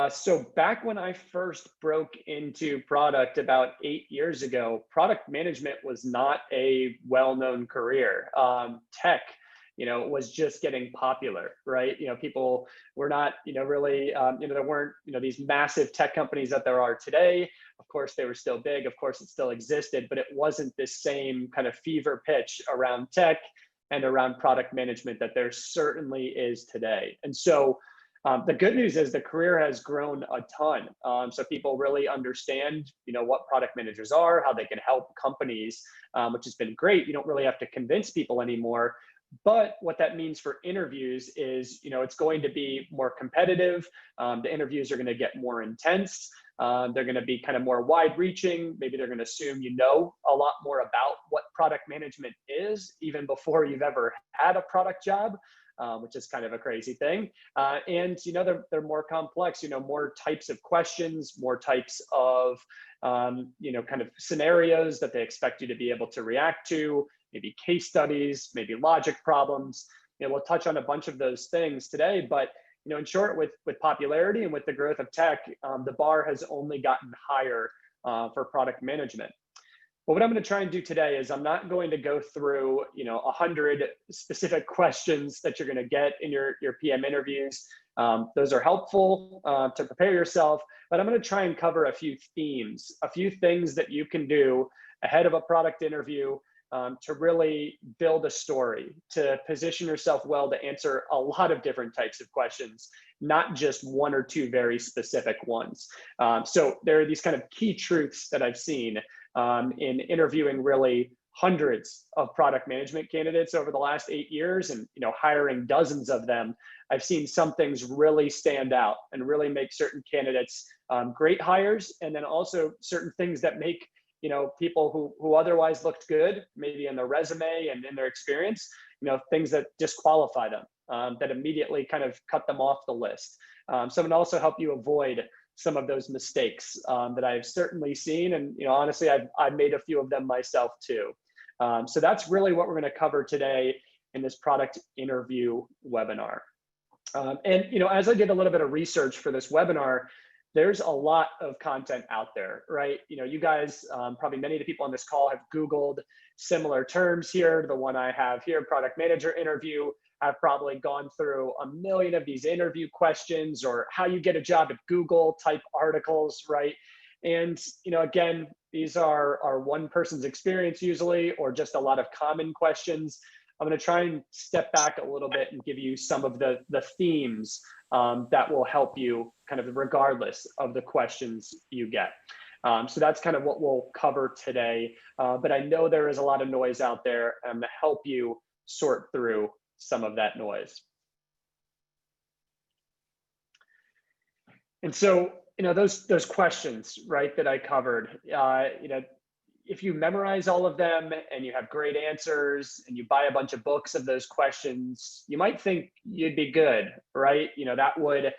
So back when I first broke into product about 8 years ago, product management was not a well-known career. Tech, was just getting popular, right? People were not, really, there weren't, these massive tech companies that there are today. Of course, they were still big. Of course, it still existed, but it wasn't this same kind of fever pitch around tech and around product management that there certainly is today. And so the good news is the career has grown a ton. So people really understand, what product managers are, how they can help companies, which has been great. You don't really have to convince people anymore. But what that means for interviews is, it's going to be more competitive. The interviews are going to get more intense. They're going to be kind of more wide reaching. Maybe they're going to assume you know a lot more about what product management is, even before you've ever had a product job. Which is kind of a crazy thing. And, they're more complex, more types of questions, more types of, kind of scenarios that they expect you to be able to react to, maybe case studies, maybe logic problems. We'll touch on a bunch of those things today, but, in short, with popularity and with the growth of tech, the bar has only gotten higher for product management. But what I'm going to try and do today is I'm not going to go through, 100 specific questions that you're going to get in your PM interviews. Those are helpful to prepare yourself, but I'm going to try and cover a few themes, a few things that you can do ahead of a product interview to really build a story, to position yourself well to answer a lot of different types of questions, not just one or two very specific ones. So there are these kind of key truths that I've seen in interviewing really hundreds of product management candidates over the last 8 years and hiring dozens of them. I've seen some things really stand out and really make certain candidates great hires, and then also certain things that make people who otherwise looked good, maybe in their resume and in their experience, things that disqualify them, that immediately kind of cut them off the list. So it can also help you avoid some of those mistakes that I've certainly seen. And, honestly, I've made a few of them myself too. So that's really what we're going to cover today in this product interview webinar. And, as I did a little bit of research for this webinar, there's a lot of content out there, right? You guys, probably many of the people on this call have Googled similar terms here to the one I have here, product manager interview. I've probably gone through a million of these interview questions or how you get a job at Google type articles, right? And, again, these are one person's experience usually, or just a lot of common questions. I'm going to try and step back a little bit and give you some of the themes that will help you kind of regardless of the questions you get. So that's kind of what we'll cover today. But I know there is a lot of noise out there, and I'm going to help you sort through some of that noise. And so, those questions, right, that I covered, if you memorize all of them and you have great answers and you buy a bunch of books of those questions, you might think you'd be good, right? That would,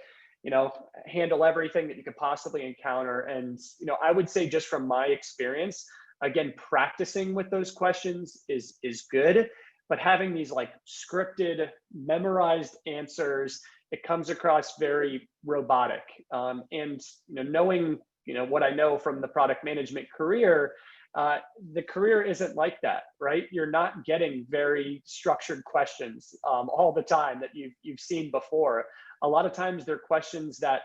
handle everything that you could possibly encounter. And, I would say just from my experience, again, practicing with those questions is good. But having these like scripted, memorized answers, it comes across very robotic. And knowing what I know from the product management career, the career isn't like that, right? You're not getting very structured questions all the time that you've seen before. A lot of times they're questions that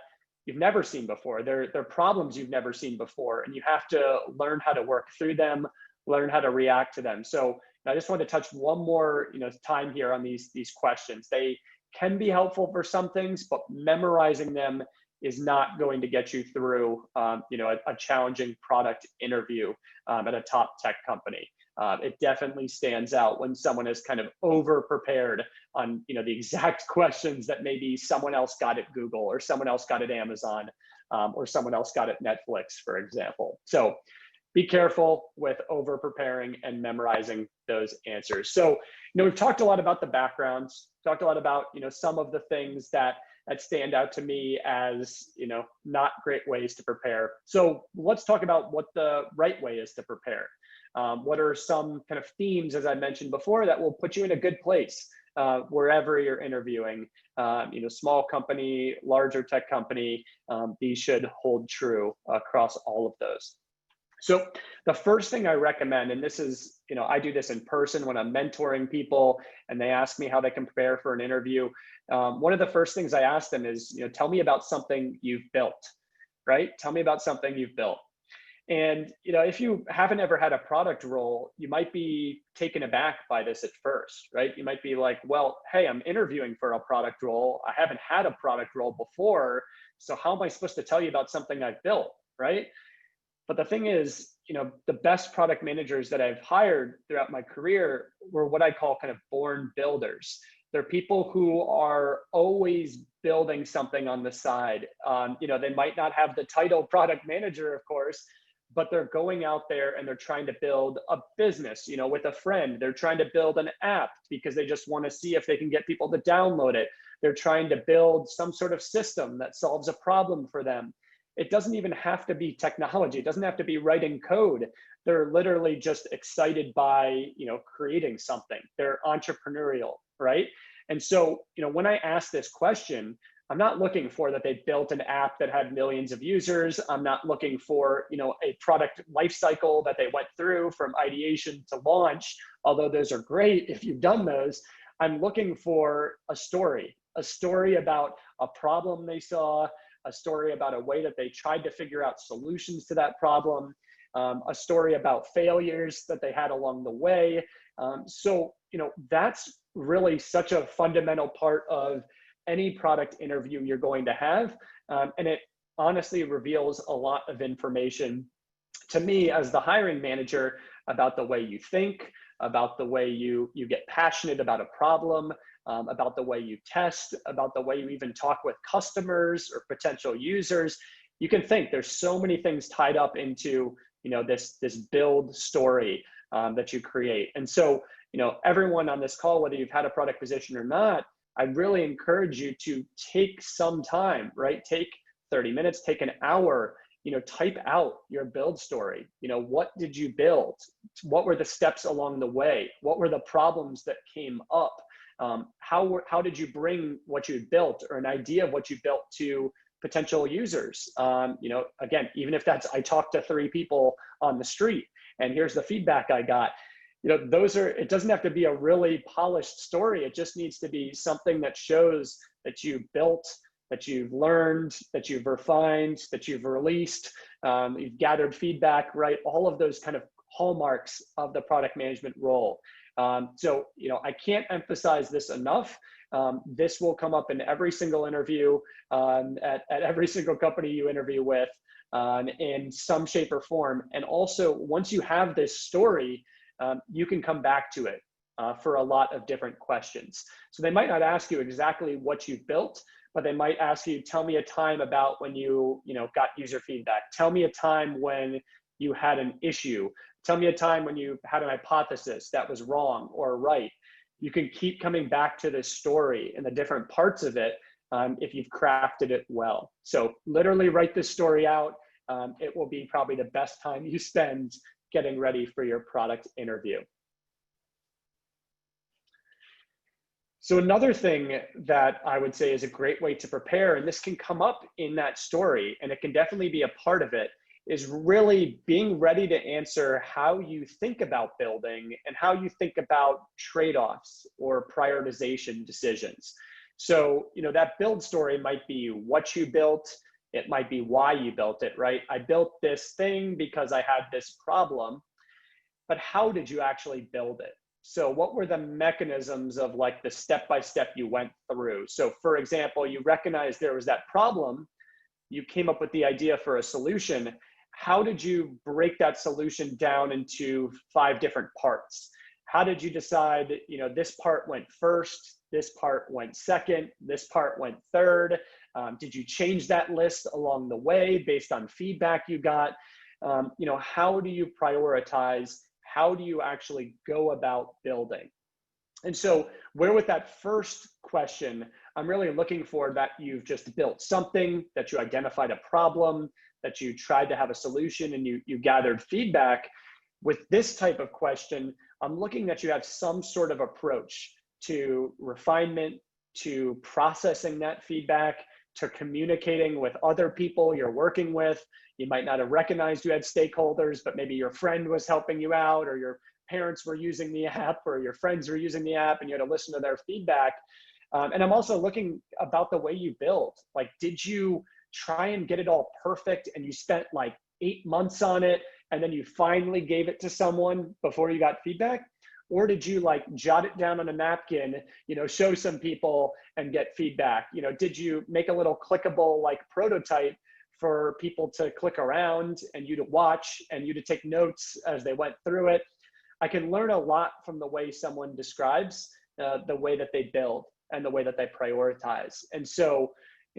you've never seen before. They're problems you've never seen before, and you have to learn how to work through them, learn how to react to them. So I just want to touch one more time here on these questions. They can be helpful for some things, but memorizing them is not going to get you through a challenging product interview at a top tech company. It definitely stands out when someone is kind of over prepared on the exact questions that maybe someone else got at Google or someone else got at Amazon or someone else got at Netflix, for example. So be careful with over preparing and memorizing those answers. So, we've talked a lot about the backgrounds, talked a lot about, some of the things that stand out to me as, not great ways to prepare. So let's talk about what the right way is to prepare. What are some kind of themes, as I mentioned before, that will put you in a good place wherever you're interviewing, small company, larger tech company, these should hold true across all of those. So the first thing I recommend, and this is, I do this in person when I'm mentoring people and they ask me how they can prepare for an interview. One of the first things I ask them is, tell me about something you've built, right? Tell me about something you've built. And, if you haven't ever had a product role, you might be taken aback by this at first, right? You might be like, well, hey, I'm interviewing for a product role. I haven't had a product role before. So how am I supposed to tell you about something I've built, right? But the thing is, the best product managers that I've hired throughout my career were what I call kind of born builders. They're people who are always building something on the side. They might not have the title product manager, of course, but they're going out there and they're trying to build a business, with a friend. They're trying to build an app because they just want to see if they can get people to download it. They're trying to build some sort of system that solves a problem for them. It doesn't even have to be technology. It doesn't have to be writing code. They're literally just excited by, creating something. They're entrepreneurial, right? And so, when I ask this question, I'm not looking for that they built an app that had millions of users. I'm not looking for, a product lifecycle that they went through from ideation to launch, although those are great if you've done those. I'm looking for a story about a problem they saw, a story about a way that they tried to figure out solutions to that problem, a story about failures that they had along the way. So that's really such a fundamental part of any product interview you're going to have. And it honestly reveals a lot of information to me as the hiring manager about the way you think, about the way you get passionate about a problem, about the way you test, about the way you even talk with customers or potential users. You can think there's so many things tied up into, this build story that you create. And so, everyone on this call, whether you've had a product position or not, I really encourage you to take some time, right? Take 30 minutes, take an hour, type out your build story. What did you build? What were the steps along the way? What were the problems that came up? How did you bring what you built or an idea of what you built to potential users? Again, even if that's, I talked to 3 people on the street and here's the feedback I got. It doesn't have to be a really polished story. It just needs to be something that shows that you built, that you've learned, that you've refined, that you've released, you've gathered feedback, right? All of those kind of hallmarks of the product management role. So, I can't emphasize this enough. This will come up in every single interview, at every single company you interview with, in some shape or form. And also, once you have this story, you can come back to it for a lot of different questions. So they might not ask you exactly what you've built, but they might ask you, tell me a time about when you got user feedback. Tell me a time when you had an issue. Tell me a time when you had an hypothesis that was wrong or right. You can keep coming back to this story and the different parts of it if you've crafted it well. So literally write this story out. It will be probably the best time you spend getting ready for your product interview. So another thing that I would say is a great way to prepare, and this can come up in that story, and it can definitely be a part of it, is really being ready to answer how you think about building and how you think about trade-offs or prioritization decisions. So, that build story might be what you built. It might be why you built it, right? I built this thing because I had this problem, but how did you actually build it? So what were the mechanisms of like the step-by-step you went through? So for example, you recognized there was that problem, you came up with the idea for a solution. How did you break that solution down into 5 different parts? How did you decide, this part went first, this part went second, this part went third? Did you change that list along the way based on feedback you got? How do you prioritize? How do you actually go about building? And so where with that first question, I'm really looking for that you've just built something, that you identified a problem, that you tried to have a solution and you gathered feedback. With this type of question, I'm looking that you have some sort of approach to refinement, to processing that feedback, to communicating with other people you're working with. You might not have recognized you had stakeholders, but maybe your friend was helping you out, or your parents were using the app, or your friends were using the app, and you had to listen to their feedback. And I'm also looking about the way you build. Like, did you try and get it all perfect and you spent like 8 months on it and then you finally gave it to someone before you got feedback? Or did you like jot it down on a napkin, show some people and get feedback? Did you make a little clickable like prototype for people to click around and you to watch and you to take notes as they went through it? I can learn a lot from the way someone describes the way that they build and the way that they prioritize. And so,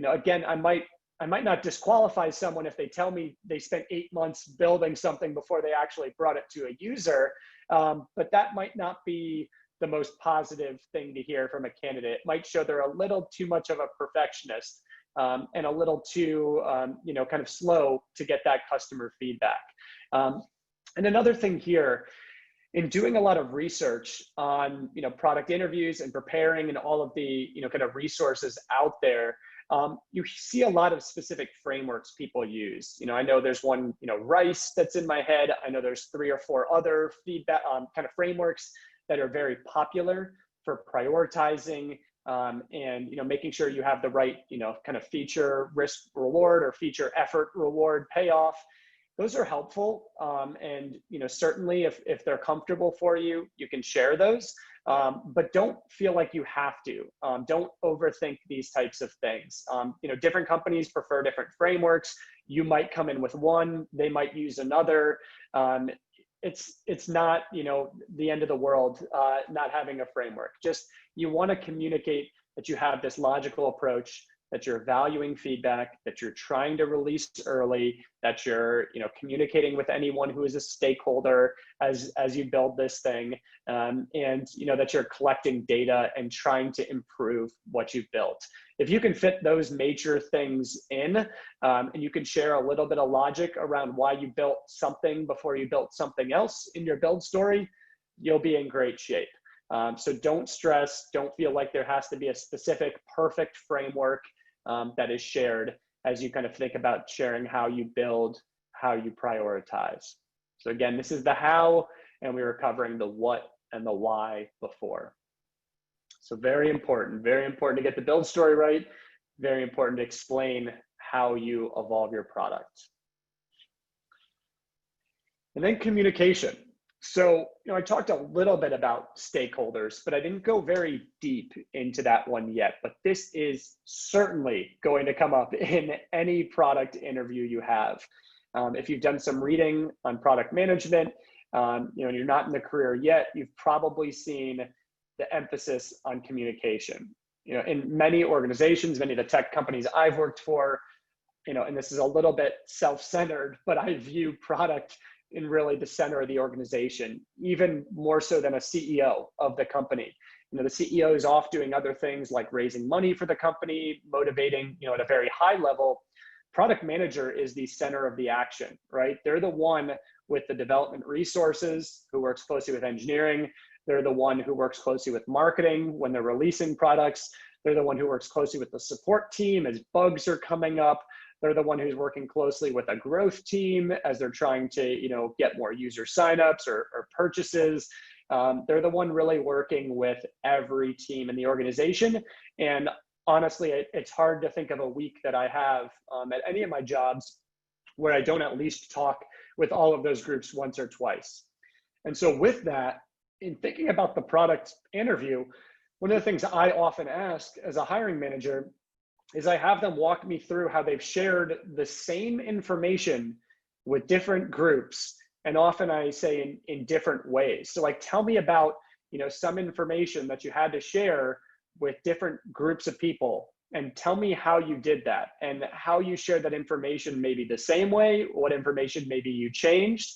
again, I might not disqualify someone if they tell me they spent 8 months building something before they actually brought it to a user. But that might not be the most positive thing to hear from a candidate. It might show they're a little too much of a perfectionist and a little too, kind of slow to get that customer feedback. And another thing here, in doing a lot of research on, product interviews and preparing and all of the, kind of resources out there, you see a lot of specific frameworks people use. I know there's one, RICE that's in my head. I know there's 3 or 4 other feedback kind of frameworks that are very popular for prioritizing and, making sure you have the right, kind of feature risk reward or feature effort reward payoff. Those are helpful. And, certainly if they're comfortable for you, you can share those. But don't feel like you have to. Don't overthink these types of things. Different companies prefer different frameworks. You might come in with one, they might use another. It's not, the end of the world not having a framework. Just you want to communicate that you have this logical approach, that you're valuing feedback, that you're trying to release early, that you're communicating with anyone who is a stakeholder as you build this thing, and that you're collecting data and trying to improve what you've built. If you can fit those major things in, and you can share a little bit of logic around why you built something before you built something else in your build story, you'll be in great shape. So don't stress, don't feel like there has to be a specific perfect framework that is shared as you kind of think about sharing how you build, how you prioritize. So again, this is the how, and we were covering the what and the why before. So very important to get the build story right, very important to explain how you evolve your product. And then communication. So, I talked a little bit about stakeholders, but I didn't go very deep into that one yet. But this is certainly going to come up in any product interview you have. If you've done some reading on product management, and you're not in the career yet, you've probably seen the emphasis on communication. In many organizations, many of the tech companies I've worked for, and this is a little bit self-centered, but I view product in really the center of the organization, even more so than a CEO of the company. The CEO is off doing other things like raising money for the company, motivating, at a very high level. Product manager is the center of the action, right? They're the one with the development resources who works closely with engineering. They're the one who works closely with marketing when they're releasing products. They're the one who works closely with the support team as bugs are coming up. They're the one who's working closely with a growth team as they're trying to, get more user signups or purchases. They're the one really working with every team in the organization. And honestly, it's hard to think of a week that I have at any of my jobs where I don't at least talk with all of those groups once or twice. And so with that, in thinking about the product interview, one of the things I often ask as a hiring manager is I have them walk me through how they've shared the same information with different groups. And often I say in different ways. So like, tell me about, some information that you had to share with different groups of people, and tell me how you did that and how you shared that information, maybe the same way, what information maybe you changed.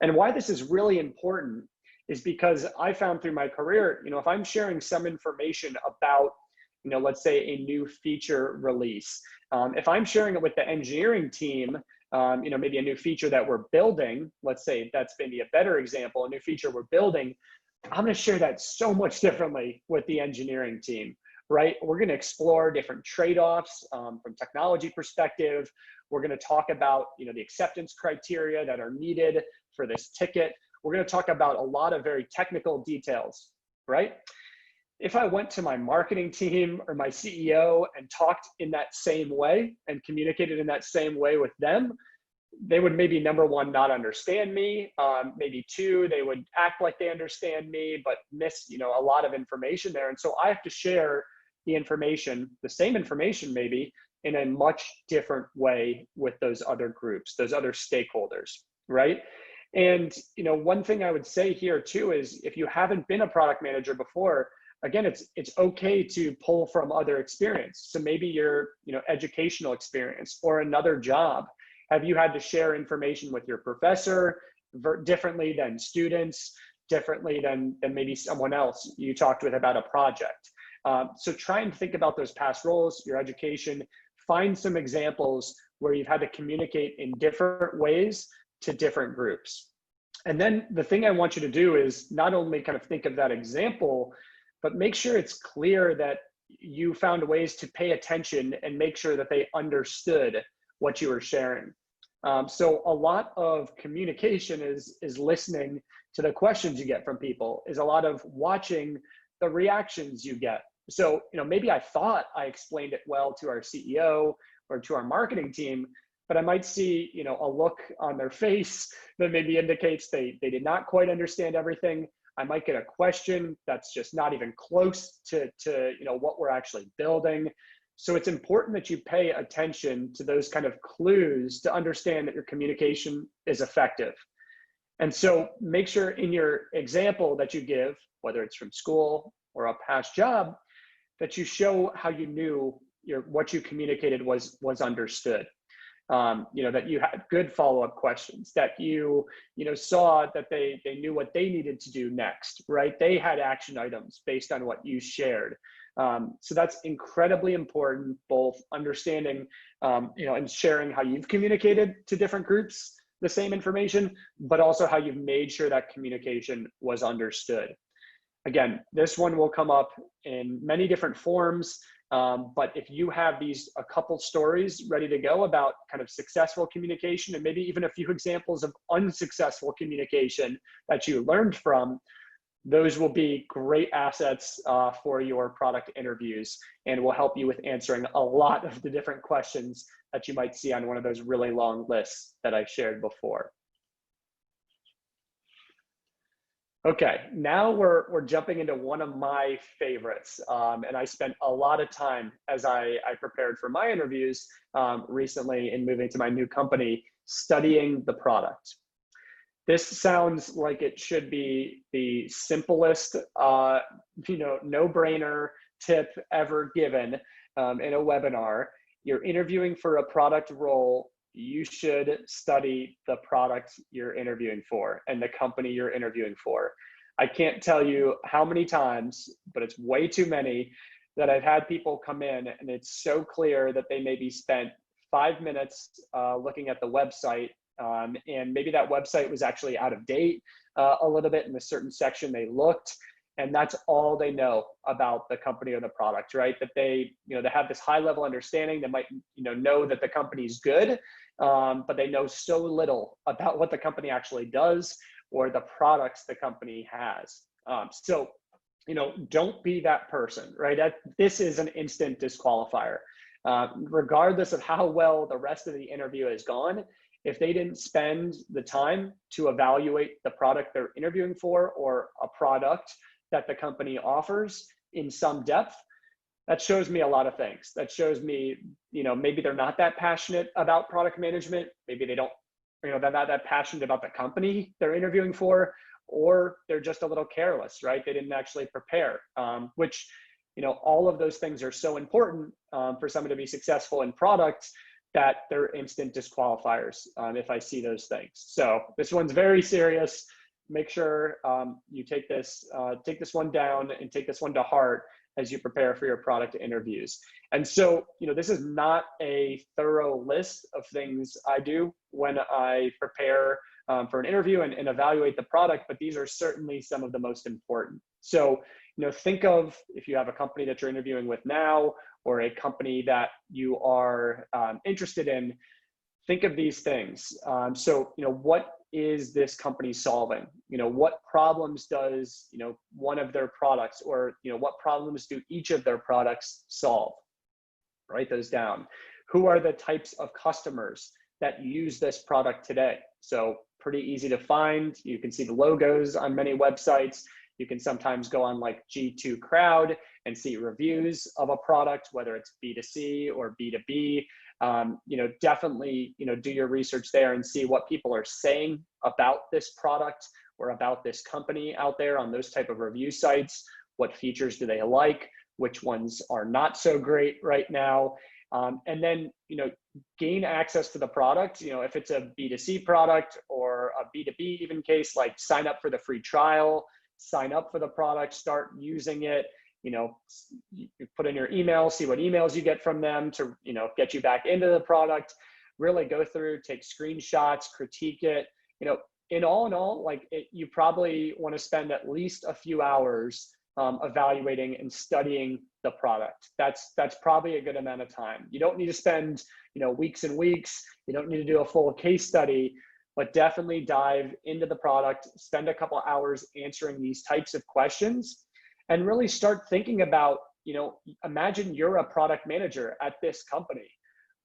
And why this is really important is because I found through my career, if I'm sharing some information about, let's say a new feature release, if I'm sharing it with the engineering team, maybe a new feature that we're building, let's say that's maybe a better example, a new feature we're building, I'm going to share that so much differently with the engineering team, right? We're going to explore different trade-offs from technology perspective. We're going to talk about, the acceptance criteria that are needed for this ticket. We're going to talk about a lot of very technical details, right? If I went to my marketing team or my CEO and talked in that same way and communicated in that same way with them, they would maybe, number one, not understand me. Maybe two, they would act like they understand me, but miss, a lot of information there. And so I have to share the information, the same information maybe, in a much different way with those other groups, those other stakeholders, right? And, one thing I would say here too is if you haven't been a product manager before, again, it's okay to pull from other experience. So maybe your, educational experience or another job. Have you had to share information with your professor differently than students, differently than maybe someone else you talked with about a project? So try and think about those past roles, your education, find some examples where you've had to communicate in different ways to different groups. And then the thing I want you to do is not only kind of think of that example, but make sure it's clear that you found ways to pay attention and make sure that they understood what you were sharing. So a lot of communication is listening to the questions you get from people, is a lot of watching the reactions you get. So, maybe I thought I explained it well to our CEO or to our marketing team, but I might see, a look on their face that maybe indicates they did not quite understand everything. I might get a question that's just not even close to what we're actually building. So it's important that you pay attention to those kind of clues to understand that your communication is effective. And so make sure in your example that you give, whether it's from school or a past job, that you show how you knew what you communicated was understood. That you had good follow-up questions, that you saw that they knew what they needed to do next, right? They had action items based on what you shared. So that's incredibly important, both understanding, and sharing how you've communicated to different groups the same information, but also how you've made sure that communication was understood. Again, this one will come up in many different forms, but if you have a couple stories ready to go about kind of successful communication and maybe even a few examples of unsuccessful communication that you learned from, those will be great assets for your product interviews and will help you with answering a lot of the different questions that you might see on one of those really long lists that I shared before. Okay, now we're jumping into one of my favorites, and I spent a lot of time as I prepared for my interviews recently in moving to my new company, studying the product. This sounds like it should be the simplest, no-brainer tip ever given in a webinar. You're interviewing for a product role. You should study the product you're interviewing for and the company you're interviewing for. I can't tell you how many times, but it's way too many, that I've had people come in and it's so clear that they maybe spent 5 minutes looking at the website, and maybe that website was actually out of date a little bit in a certain section they looked, and that's all they know about the company or the product, right? That they have this high level understanding. They might know that the company's good, but they know so little about what the company actually does or the products the company has. So don't be that person, right? This is an instant disqualifier. Regardless of how well the rest of the interview has gone, if they didn't spend the time to evaluate the product they're interviewing for or a product that the company offers in some depth, that shows me a lot of things. That shows me, maybe they're not that passionate about product management. Maybe they're not that passionate about the company they're interviewing for, or they're just a little careless, right? They didn't actually prepare, which, all of those things are so important for someone to be successful in product that they're instant disqualifiers if I see those things. So this one's very serious. Make sure you take this one down and take this one to heart as you prepare for your product interviews. And so, this is not a thorough list of things I do when I prepare for an interview and evaluate the product, but these are certainly some of the most important. So, think of, if you have a company that you're interviewing with now, or a company that you are interested in, think of these things. So, what is this company solving? What problems does, one of their products, or, what problems do each of their products solve? Write those down. Who are the types of customers that use this product today? So pretty easy to find. You can see the logos on many websites. You can sometimes go on like G2 Crowd and see reviews of a product, whether it's B2C or B2B. Definitely, do your research there and see what people are saying about this product or about this company out there on those type of review sites. What features do they like? Which ones are not so great right now? And then, gain access to the product. If it's a B2C product or a B2B even case, like sign up for the free trial, sign up for the product, start using it. You put in your email, see what emails you get from them to, get you back into the product. Really go through, take screenshots, critique it. In all, you probably want to spend at least a few hours evaluating and studying the product. That's probably a good amount of time. You don't need to spend, weeks and weeks. You don't need to do a full case study, but definitely dive into the product, spend a couple hours answering these types of questions, and really start thinking about, imagine you're a product manager at this company.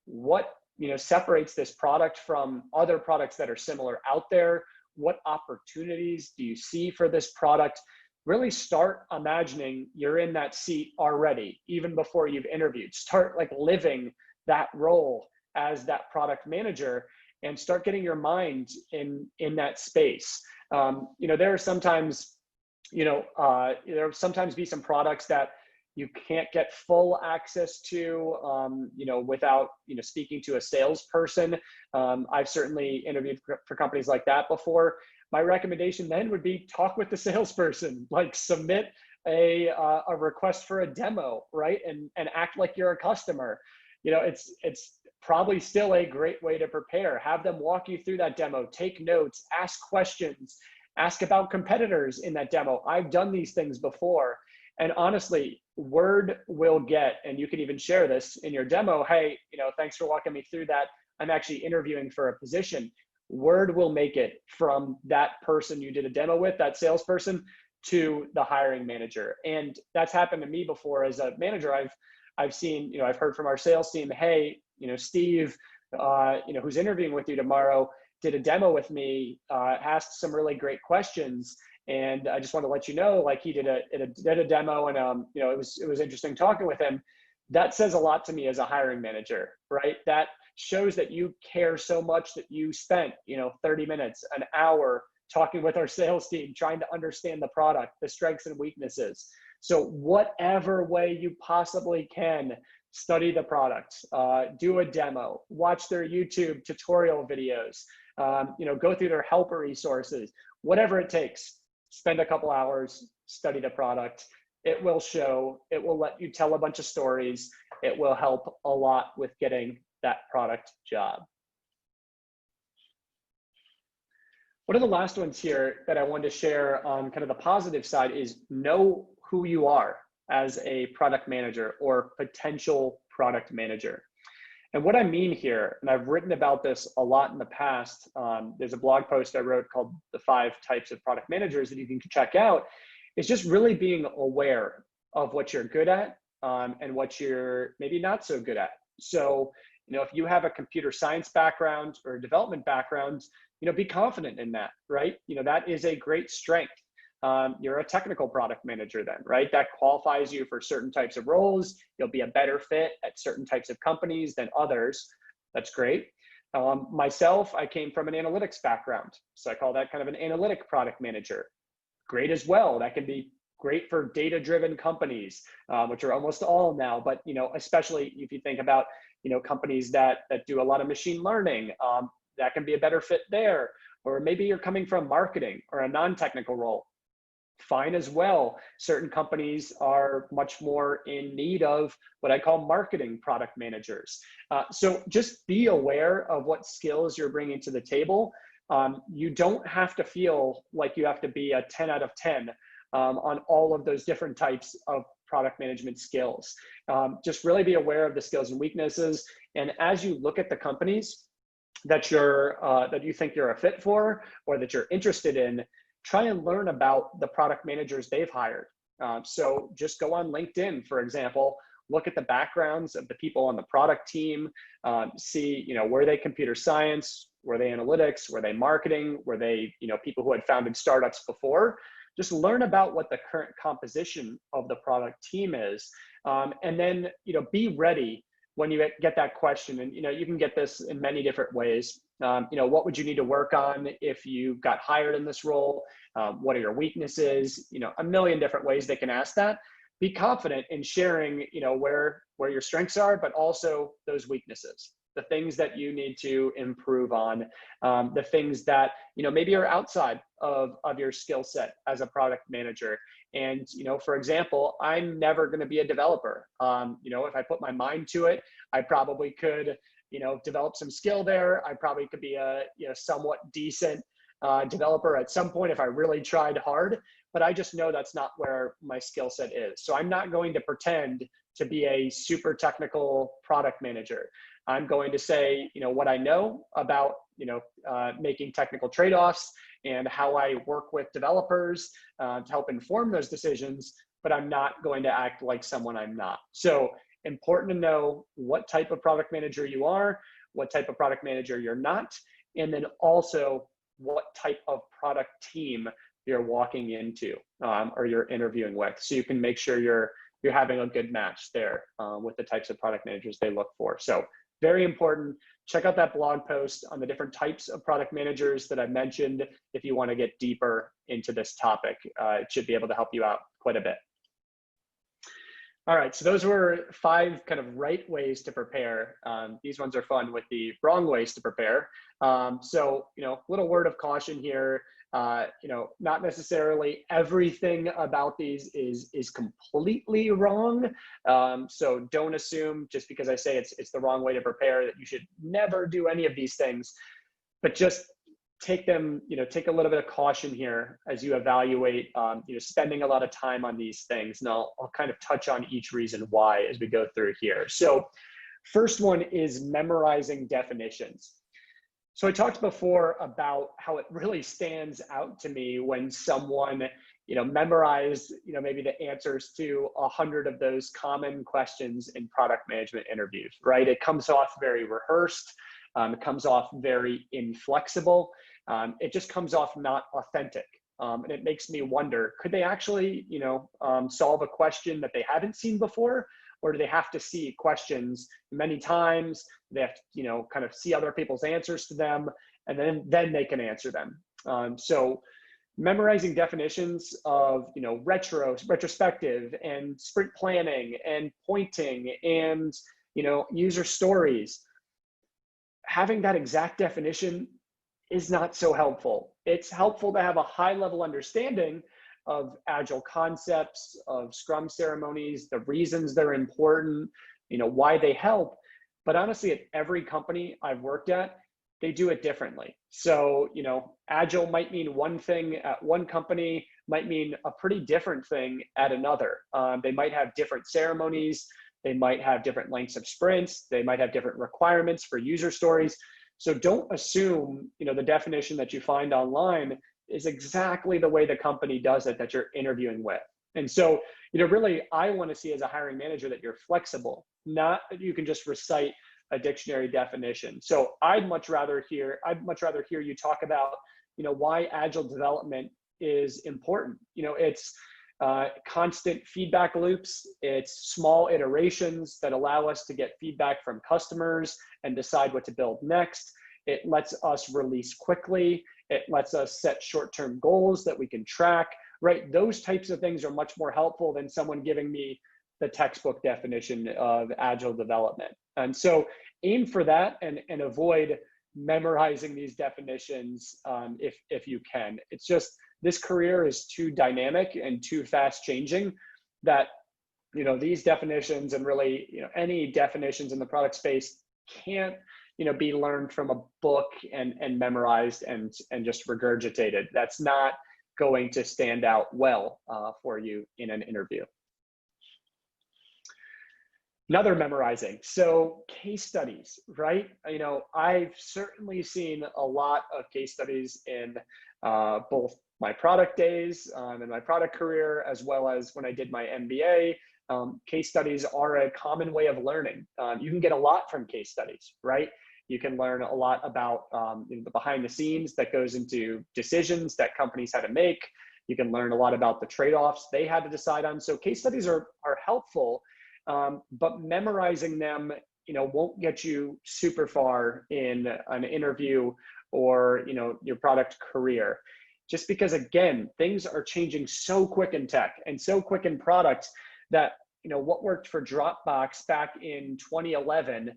What, separates this product from other products that are similar out there? What opportunities do you see for this product? Really start imagining you're in that seat already, even before you've interviewed. Start living that role as that product manager and start getting your mind in that space. There are sometimes, there'll sometimes be some products that you can't get full access to, without, speaking to a salesperson. I've certainly interviewed for companies like that before. My recommendation then would be talk with the salesperson, submit a request for a demo, right? And act like you're a customer. It's probably still a great way to prepare. Have them walk you through that demo, take notes, ask questions, ask about competitors in that demo. I've done these things before. And honestly, word will get, and you can even share this in your demo. Hey, thanks for walking me through that. I'm actually interviewing for a position. Word will make it from that person you did a demo with, that salesperson, to the hiring manager. And that's happened to me before as a manager. I've seen, I've heard from our sales team, hey, Steve, who's interviewing with you tomorrow, did a demo with me, asked some really great questions. And I just want to let you know, he did a demo, and it was interesting talking with him. That says a lot to me as a hiring manager, right? That shows that you care so much that you spent, 30 minutes, an hour talking with our sales team, trying to understand the product, the strengths and weaknesses. So whatever way you possibly can, study the product, do a demo, watch their YouTube tutorial videos, go through their helper resources, whatever it takes. Spend a couple hours, study the product. It will show, it will let you tell a bunch of stories. It will help a lot with getting that product job. One of the last ones here that I wanted to share on kind of the positive side is know who you are as a product manager or potential product manager. And what I mean here, and I've written about this a lot in the past, there's a blog post I wrote called The 5 Types of Product Managers that you can check out, is just really being aware of what you're good at and what you're maybe not so good at. So, if you have a computer science background or a development background, be confident in that, right? That is a great strength. You're a technical product manager then, right? That qualifies you for certain types of roles. You'll be a better fit at certain types of companies than others. That's great. Myself, I came from an analytics background. So I call that kind of an analytic product manager. Great as well. That can be great for data-driven companies, which are almost all now, but especially if you think about companies that do a lot of machine learning, that can be a better fit there. Or maybe you're coming from marketing or a non-technical role. Fine as well. Certain companies are much more in need of what I call marketing product managers. So just be aware of what skills you're bringing to the table. You don't have to feel like you have to be a 10 out of 10 on all of those different types of product management skills. Just really be aware of the skills and weaknesses. And as you look at the companies that you think you're a fit for or that you're interested in, try and learn about the product managers they've hired. So just go on LinkedIn, for example, look at the backgrounds of the people on the product team, see, were they computer science, were they analytics, were they marketing, were they, people who had founded startups before. Just learn about what the current composition of the product team is. And then, be ready when you get that question. And, you can get this in many different ways. What would you need to work on if you got hired in this role? What are your weaknesses? A million different ways they can ask that. Be confident in sharing, where your strengths are, but also those weaknesses, the things that you need to improve on, the things that, maybe are outside of your skill set as a product manager. And, for example, I'm never going to be a developer. If I put my mind to it, I probably could, develop some skill there. I probably could be a, somewhat decent developer at some point if I really tried hard, but I just know that's not where my skill set is. So I'm not going to pretend to be a super technical product manager. I'm going to say, what I know about, making technical trade-offs and how I work with developers to help inform those decisions, but I'm not going to act like someone I'm not. So important to know what type of product manager you are, what type of product manager you're not, and then also what type of product team you're walking into or you're interviewing with. So you can make sure you're having a good match there with the types of product managers they look for. So very important. Check out that blog post on the different types of product managers that I mentioned if you want to get deeper into this topic. It should be able to help you out quite a bit. All right, so those were 5 kind of right ways to prepare. These ones are fun with the wrong ways to prepare. So, little word of caution here. Not necessarily everything about these is completely wrong. So don't assume just because I say it's the wrong way to prepare that you should never do any of these things, but just take them, take a little bit of caution here as you evaluate, spending a lot of time on these things. And I'll kind of touch on each reason why as we go through here. So first one is memorizing definitions. So I talked before about how it really stands out to me when someone, memorized, maybe the answers to 100 of those common questions in product management interviews, right? It comes off very rehearsed. It comes off very inflexible. It just comes off not authentic. And it makes me wonder, could they actually, solve a question that they haven't seen before? Or do they have to see questions many times? They have to, kind of see other people's answers to them, and then they can answer them. So memorizing definitions of, retrospective and sprint planning and pointing and, user stories, having that exact definition is not so helpful. It's helpful to have a high level understanding of agile concepts, of Scrum ceremonies, the reasons they're important, why they help. But honestly, at every company I've worked at, they do it differently. So, agile might mean one thing at one company, might mean a pretty different thing at another. They might have different ceremonies. They might have different lengths of sprints. They might have different requirements for user stories. So don't assume, the definition that you find online is exactly the way the company does it that you're interviewing with. And so, really, I want to see as a hiring manager that you're flexible, not that you can just recite a dictionary definition. So I'd much rather hear you talk about, why agile development is important. It's constant feedback loops. It's small iterations that allow us to get feedback from customers and decide what to build next. It lets us release quickly. It lets us set short-term goals that we can track, right? Those types of things are much more helpful than someone giving me the textbook definition of agile development. And so aim for that and avoid memorizing these definitions if you can. It's just, this career is too dynamic and too fast changing that, these definitions and really, any definitions in the product space can't, be learned from a book and memorized and just regurgitated. That's not going to stand out well for you in an interview. Another memorizing. So case studies, right? I've certainly seen a lot of case studies in both my product days and my product career, as well as when I did my MBA. Case studies are a common way of learning. You can get a lot from case studies, right? You can learn a lot about the behind the scenes that goes into decisions that companies had to make. You can learn a lot about the trade-offs they had to decide on. So case studies are helpful. But memorizing them, won't get you super far in an interview or, your product career. Just because, again, things are changing so quick in tech and so quick in products that, what worked for Dropbox back in 2011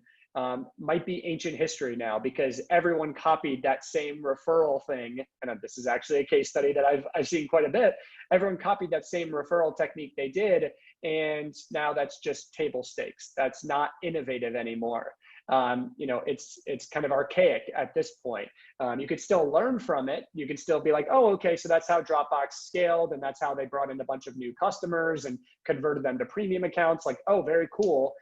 might be ancient history now, because everyone copied that same referral thing. And this is actually a case study that I've seen quite a bit. Everyone copied that same referral technique they did, and now that's just table stakes. That's not innovative anymore. It's kind of archaic at this point. You could still learn from it. You could still be like, oh, okay, so that's how Dropbox scaled, and that's how they brought in a bunch of new customers and converted them to premium accounts. Like, oh, very cool.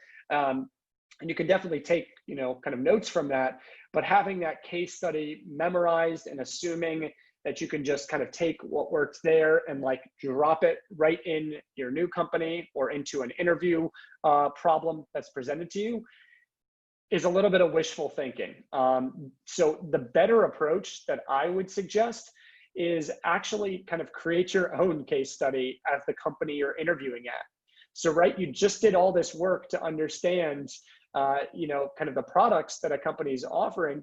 And you can definitely take, kind of notes from that, but having that case study memorized and assuming that you can just kind of take what worked there and like drop it right in your new company or into an interview problem that's presented to you is a little bit of wishful thinking. So the better approach that I would suggest is actually kind of create your own case study at the company you're interviewing at. So, right, you just did all this work to understand, kind of the products that a company is offering.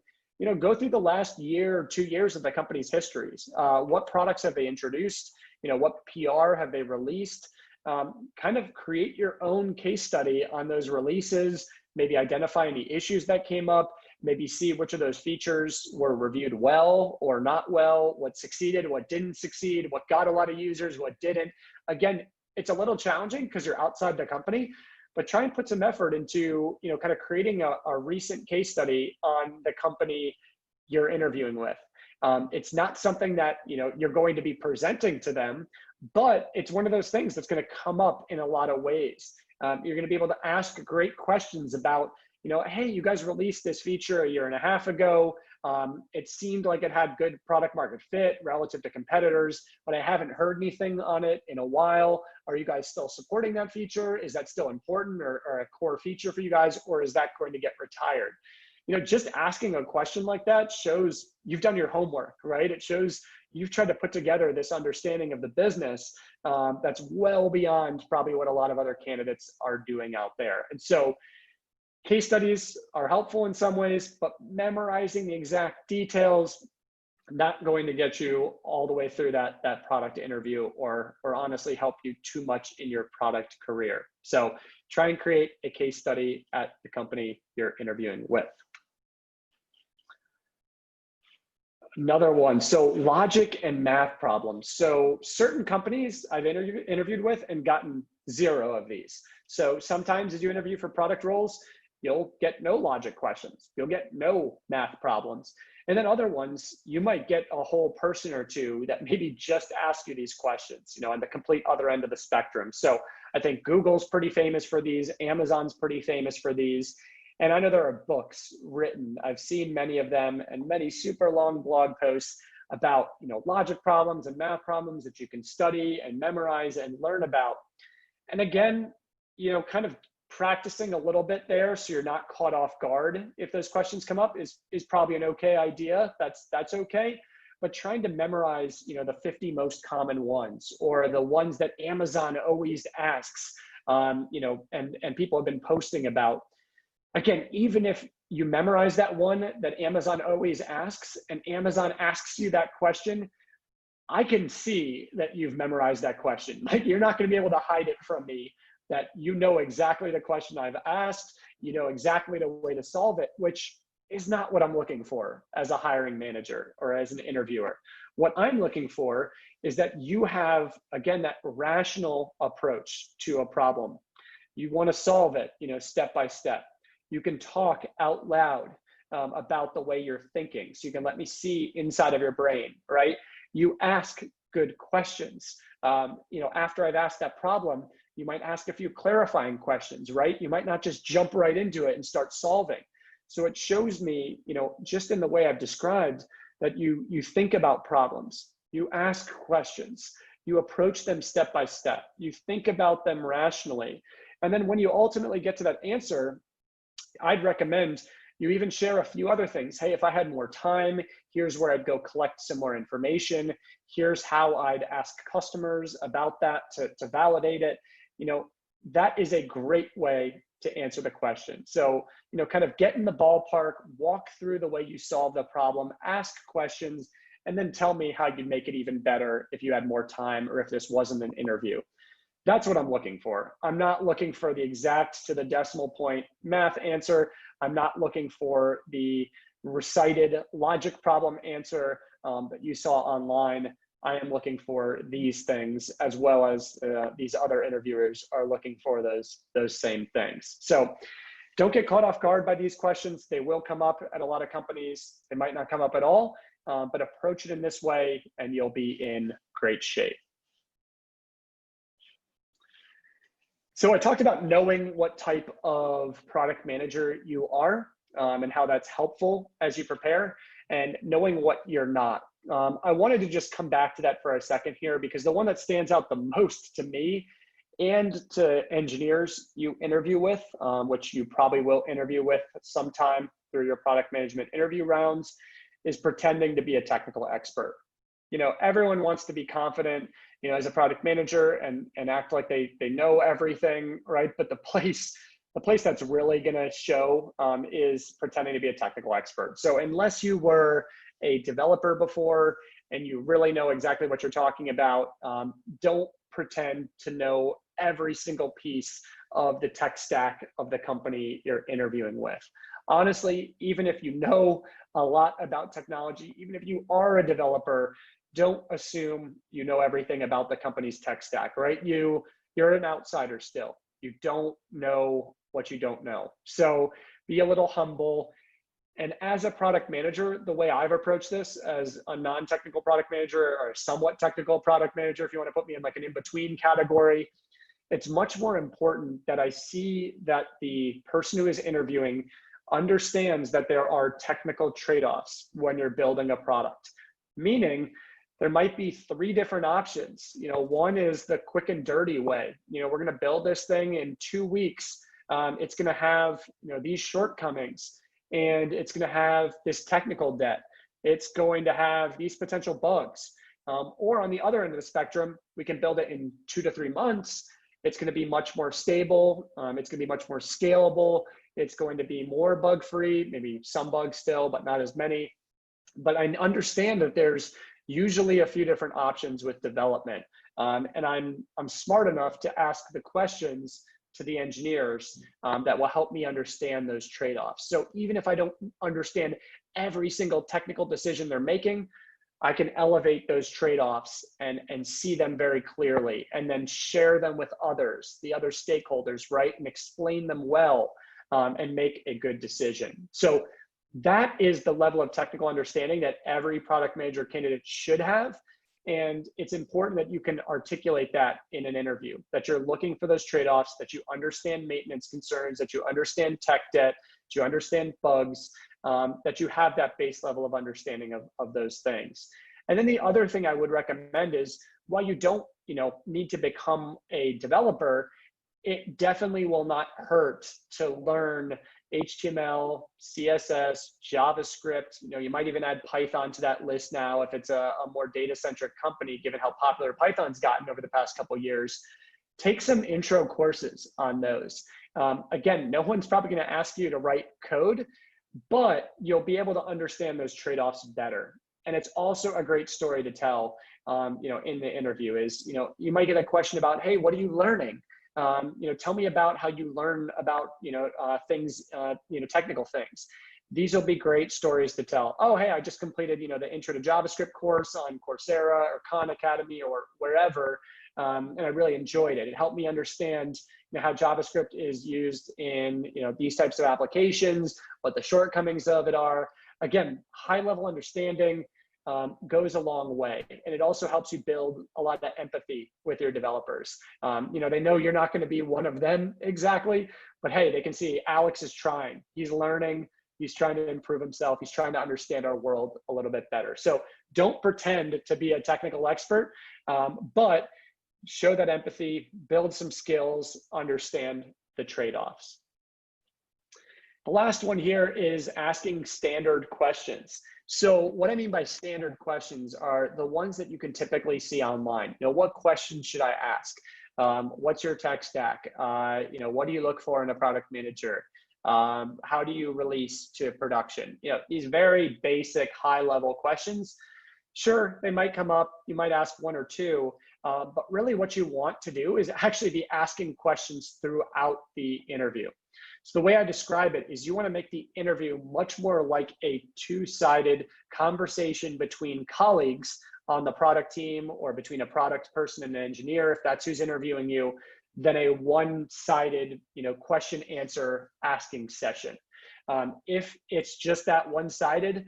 Go through the last year or 2 years of the company's histories. What products have they introduced? What PR have they released? Kind of create your own case study on those releases, maybe identify any issues that came up, maybe see which of those features were reviewed well or not well, what succeeded, what didn't succeed, what got a lot of users, what didn't. Again, it's a little challenging because you're outside the company, but try and put some effort into, kind of creating a recent case study on the company you're interviewing with. It's not something that, you're going to be presenting to them, but it's one of those things that's going to come up in a lot of ways. You're going to be able to ask great questions about, hey, you guys released this feature a year and a half ago. It seemed like it had good product market fit relative to competitors, but I haven't heard anything on it in a while. Are you guys still supporting that feature? Is that still important or a core feature for you guys, or is that going to get retired? Just asking a question like that shows you've done your homework, right? It shows you've tried to put together this understanding of the business that's well beyond probably what a lot of other candidates are doing out there. And so case studies are helpful in some ways, but memorizing the exact details, not going to get you all the way through that product interview or honestly help you too much in your product career. So try and create a case study at the company you're interviewing with. Another one, so logic and math problems. So certain companies I've interviewed with and gotten 0 of these. So sometimes as you interview for product roles, you'll get no logic questions. You'll get no math problems. And then other ones, you might get a whole person or two that maybe just ask you these questions, on the complete other end of the spectrum. So I think Google's pretty famous for these. Amazon's pretty famous for these. And I know there are books written. I've seen many of them and many super long blog posts about, logic problems and math problems that you can study and memorize and learn about. And again, kind of practicing a little bit there so you're not caught off guard if those questions come up is probably an okay idea. That's okay. But trying to memorize, the 50 most common ones or the ones that Amazon always asks, and people have been posting about. Again, even if you memorize that one that Amazon always asks and Amazon asks you that question, I can see that you've memorized that question. Like, you're not going to be able to hide it from me, that you know exactly the question I've asked, you know exactly the way to solve it, which is not what I'm looking for as a hiring manager or as an interviewer. What I'm looking for is that you have, again, that rational approach to a problem. You want to solve it, step by step. You can talk out loud. about the way you're thinking. So you can let me see inside of your brain, right? You ask good questions. After I've asked that problem, you might ask a few clarifying questions, right? You might not just jump right into it and start solving. So it shows me, just in the way I've described, that you think about problems, you ask questions, you approach them step by step, you think about them rationally. And then when you ultimately get to that answer, I'd recommend you even share a few other things. Hey, if I had more time, here's where I'd go collect some more information. Here's how I'd ask customers about that to validate it. That is a great way to answer the question. So, kind of get in the ballpark, walk through the way you solve the problem, ask questions, and then tell me how you'd make it even better if you had more time or if this wasn't an interview. That's what I'm looking for. I'm not looking for the exact to the decimal point math answer. I'm not looking for the recited logic problem answer that you saw online. I am looking for these things, as well as these other interviewers are looking for those same things. So don't get caught off guard by these questions. They will come up at a lot of companies. They might not come up at all, but approach it in this way and you'll be in great shape. So I talked about knowing what type of product manager you are and how that's helpful as you prepare, and knowing what you're not. I wanted to just come back to that for a second here, because the one that stands out the most to me and to engineers you interview with, which you probably will interview with sometime through your product management interview rounds, is pretending to be a technical expert. Everyone wants to be confident, as a product manager and act like they know everything, right? But the place that's really gonna show is pretending to be a technical expert. So unless you were a developer before and you really know exactly what you're talking about, don't pretend to know every single piece of the tech stack of the company you're interviewing with. Honestly, even if you know a lot about technology, even if you are a developer, don't assume you know everything about the company's tech stack, right? You're an outsider still. You don't know what you don't know. So be a little humble. And as a product manager, the way I've approached this as a non-technical product manager, or a somewhat technical product manager, if you want to put me in like an in-between category, it's much more important that I see that the person who is interviewing understands that there are technical trade-offs when you're building a product. Meaning, there might be 3 different options. One is the quick and dirty way. We're going to build this thing in 2 weeks. It's going to have these shortcomings, and it's going to have this technical debt. It's going to have these potential bugs. Or on the other end of the spectrum, we can build it in 2 to 3 months. It's going to be much more stable. It's going to be much more scalable. It's going to be more bug-free, maybe some bugs still, but not as many. But I understand that there's usually a few different options with development. And I'm smart enough to ask the questions to the engineers that will help me understand those trade-offs. So even if I don't understand every single technical decision they're making, I can elevate those trade-offs and see them very clearly, and then share them with others, the other stakeholders, right? And explain them well and make a good decision. So that is the level of technical understanding that every product manager candidate should have. And it's important that you can articulate that in an interview, that you're looking for those trade-offs, that you understand maintenance concerns, that you understand tech debt, that you understand bugs, that you have that base level of understanding of those things. And then the other thing I would recommend is, while you don't need to become a developer, it definitely will not hurt to learn HTML, CSS, JavaScript. You might even add Python to that list now if it's a more data-centric company, given how popular Python's gotten over the past couple of years. Take some intro courses on those. Again, no one's probably going to ask you to write code, but you'll be able to understand those trade-offs better. And it's also a great story to tell, in the interview is, you might get a question about, hey, what are you learning? Tell me about how you learn about, things, technical things. these will be great stories to tell. Oh, hey, I just completed, the Intro to JavaScript course on Coursera or Khan Academy or wherever, and I really enjoyed it. It helped me understand, how JavaScript is used in, these types of applications, what the shortcomings of it are. Again, high-level understanding goes a long way, and it also helps you build a lot of empathy with your developers. They know you're not going to be one of them exactly, but hey, they can see Alex is trying. He's learning. He's trying to improve himself. He's trying to understand our world a little bit better. So don't pretend to be a technical expert, but show that empathy, build some skills, understand the trade-offs. The last one here is asking standard questions. So what I mean by standard questions are the ones that you can typically see online. What questions should I ask? What's your tech stack? What do you look for in a product manager? How do you release to production? These very basic high-level questions. Sure, they might come up. You might ask one or two, but really what you want to do is actually be asking questions throughout the interview. So the way I describe it is you want to make the interview much more like a two-sided conversation between colleagues on the product team or between a product person and an engineer, if that's who's interviewing you, than a one-sided, question answer asking session. If it's just that one-sided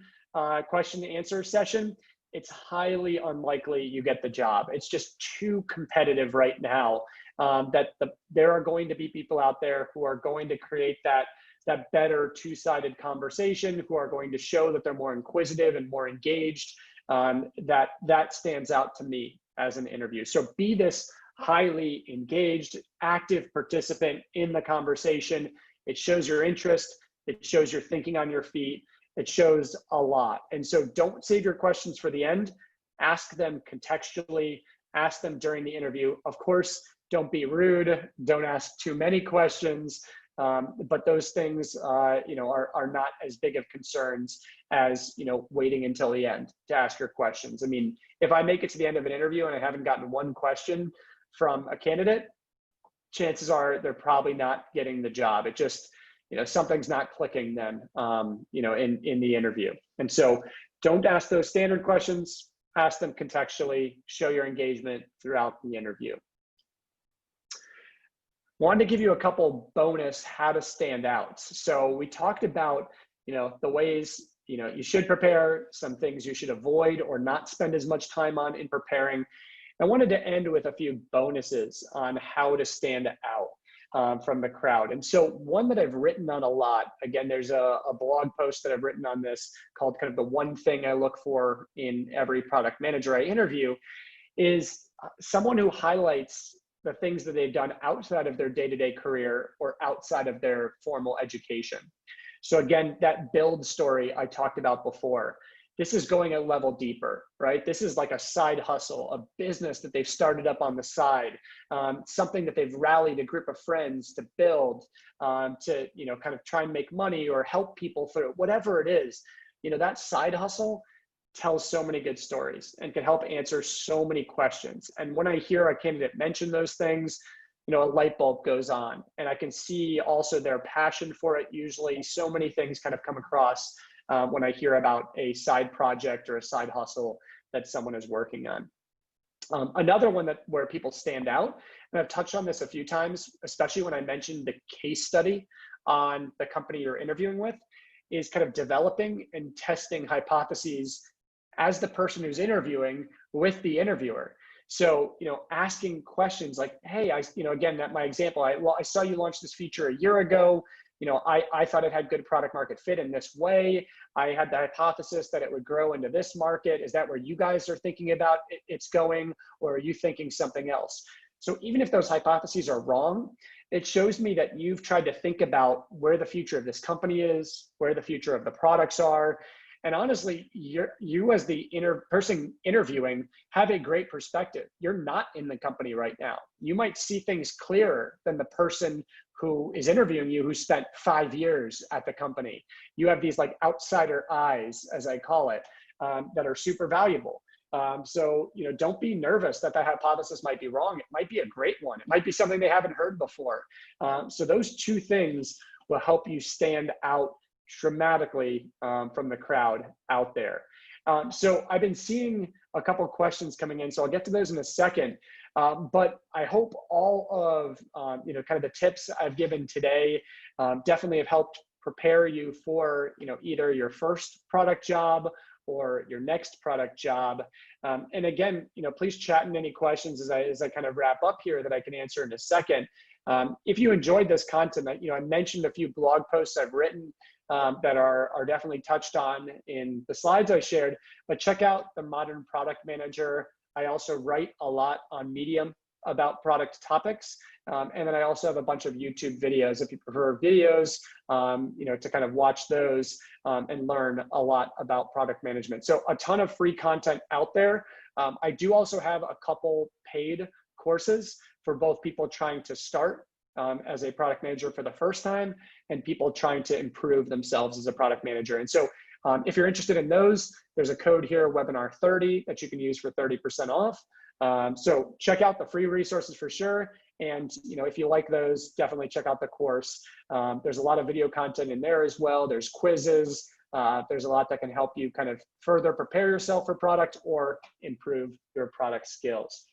question answer session, it's highly unlikely you get the job. It's just too competitive right now that there are going to be people out there who are going to create that better two-sided conversation, who are going to show that they're more inquisitive and more engaged. That stands out to me as an interview. So be this highly engaged, active participant in the conversation. It shows your interest. It shows you're thinking on your feet. It shows a lot. And so don't save your questions for the end. Ask them contextually. Ask them during the interview. Of course, don't be rude. Don't ask too many questions. But those things, are not as big of concerns as, waiting until the end to ask your questions. I mean, if I make it to the end of an interview and I haven't gotten one question from a candidate, chances are they're probably not getting the job. It just, something's not clicking then, in the interview. And so don't ask those standard questions, ask them contextually, show your engagement throughout the interview. Wanted to give you a couple bonus how to stand out. So we talked about, the ways, you should prepare, some things you should avoid or not spend as much time on in preparing. I wanted to end with a few bonuses on how to stand out from the crowd. And so one that I've written on a lot, again, there's a blog post that I've written on this called kind of the one thing I look for in every product manager I interview, is someone who highlights the things that they've done outside of their day-to-day career or outside of their formal education. So again, that build story I talked about before, this is going a level deeper, right? This is like a side hustle, a business that they've started up on the side, something that they've rallied a group of friends to build, to, kind of try and make money or help people through whatever it is. That side hustle tells so many good stories and can help answer so many questions. And when I hear a candidate mention those things, a light bulb goes on, and I can see also their passion for it. Usually so many things kind of come across when I hear about a side project or a side hustle that someone is working on. Another one where people stand out, and I've touched on this a few times, especially when I mentioned the case study on the company you're interviewing with, is kind of developing and testing hypotheses as the person who's interviewing with the interviewer. So, asking questions like, hey, again, my example, I saw you launch this feature a year ago. I thought it had good product market fit in this way. I had the hypothesis that it would grow into this market. Is that where you guys are thinking about it's going, or are you thinking something else? So even if those hypotheses are wrong, it shows me that you've tried to think about where the future of this company is, where the future of the products are. And honestly, you as the person interviewing have a great perspective. You're not in the company right now. You might see things clearer than the person who is interviewing you, who spent 5 years at the company. You have these like outsider eyes, as I call it, that are super valuable. So, don't be nervous that the hypothesis might be wrong. It might be a great one. It might be something they haven't heard before. So those two things will help you stand out dramatically from the crowd out there. So I've been seeing a couple questions coming in, so I'll get to those in a second. But I hope all of kind of the tips I've given today definitely have helped prepare you for either your first product job or your next product job. And again, please chat in any questions as I kind of wrap up here that I can answer in a second. If you enjoyed this content, I mentioned a few blog posts I've written that are definitely touched on in the slides I shared, but check out the Modern Product Manager. I also write a lot on Medium about product topics. And then I also have a bunch of YouTube videos if you prefer videos, to kind of watch those and learn a lot about product management. So a ton of free content out there. I do also have a couple paid courses for both people trying to start as a product manager for the first time and people trying to improve themselves as a product manager. And so if you're interested in those, there's a code here, webinar 30, that you can use for 30% off. So check out the free resources for sure. And if you like those, definitely check out the course. There's a lot of video content in there as well. There's quizzes. There's a lot that can help you kind of further prepare yourself for product or improve your product skills.